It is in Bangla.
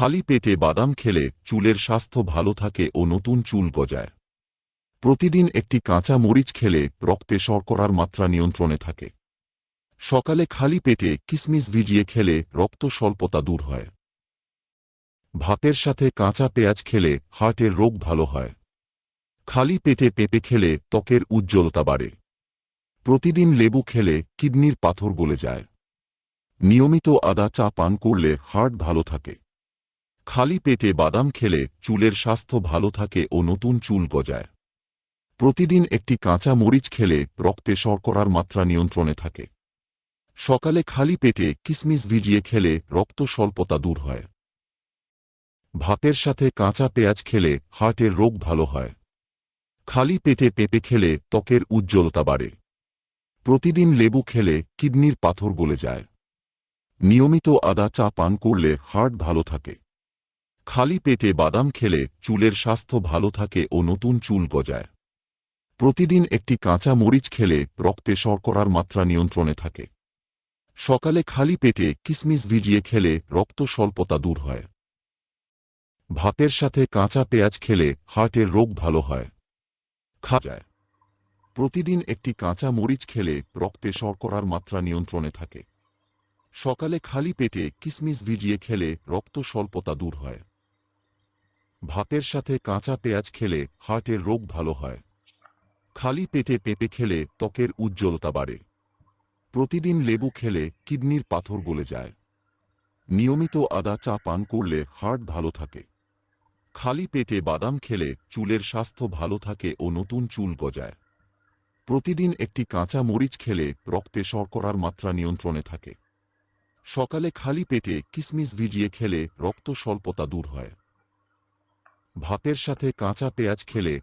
খালি পেটে বাদাম খেলে চুলের স্বাস্থ্য ভালো থাকে ও নতুন চুল গজায়। প্রতিদিন একটি কাঁচা মরিচ খেলে রক্তে শর্করার মাত্রা নিয়ন্ত্রণে থাকে। সকালে খালি পেটে কিশমিশ ভিজিয়ে খেলে রক্ত স্বল্পতা দূর হয়। ভাতের সাথে কাঁচা পেঁয়াজ খেলে হার্টের রোগ ভালো হয়। খালি পেটে পেঁপে খেলে ত্বকের উজ্জ্বলতা বাড়ে। প্রতিদিন লেবু খেলে কিডনির পাথর গলে যায়। নিয়মিত আদা চা পান করলে হার্ট ভালো থাকে। খালি পেটে বাদাম খেলে চুলের স্বাস্থ্য ভালো থাকে ও নতুন চুল গজায়। প্রতিদিন একটি কাঁচা মরিচ খেলে রক্তে শর্করার মাত্রা নিয়ন্ত্রণে থাকে। সকালে খালি পেটে কিশমিশ ভিজিয়ে খেলে রক্ত স্বল্পতা দূর হয়। ভাতের সাথে কাঁচা পেঁয়াজ খেলে হার্টের রোগ ভালো হয়। খালি পেটে পেঁপে খেলে ত্বকের উজ্জ্বলতা বাড়ে। প্রতিদিন লেবু খেলে কিডনির পাথর গলে যায়। নিয়মিত আদা চা পান করলে হার্ট ভালো থাকে। খালি পেটে বাদাম খেলে চুলের স্বাস্থ্য ভালো থাকে ও নতুন চুল গজায়। প্রতিদিন একটি কাঁচা মরিচ খেলে রক্তে শর্করার মাত্রা নিয়ন্ত্রণে থাকে। সকালে খালি পেটে কিশমিশ ভিজিয়ে খেলে রক্ত স্বল্পতা দূর হয়। ভাতের সাথে কাঁচা পেঁয়াজ খেলে হার্টের রোগ ভালো হয়। খাওয়া যায়। প্রতিদিন একটি কাঁচা মরিচ খেলে রক্তে শর্করার মাত্রা নিয়ন্ত্রণে থাকে। সকালে খালি পেটে কিশমিশ ভিজিয়ে খেলে রক্ত স্বল্পতা দূর হয়। ভাতের সাথে কাঁচা পেঁয়াজ খেলে হার্টের রোগ ভালো হয়। খালি পেটে পেঁপে খেলে ত্বকের উজ্জ্বলতা বাড়ে। প্রতিদিন লেবু খেলে কিডনির পাথর গলে যায়। নিয়মিত আদা চা পান করলে হার্ট ভালো থাকে। খালি পেটে বাদাম খেলে চুলের স্বাস্থ্য ভালো থাকে ও নতুন চুল গজায়। প্রতিদিন একটি কাঁচা মরিচ খেলে রক্তে শর্করার মাত্রা নিয়ন্ত্রণে থাকে। সকালে খালি পেটে কিশমিশ ভিজিয়ে খেলে রক্ত স্বল্পতা দূর হয়। ভাতের সাথে কাঁচা পেঁয়াজ খেলে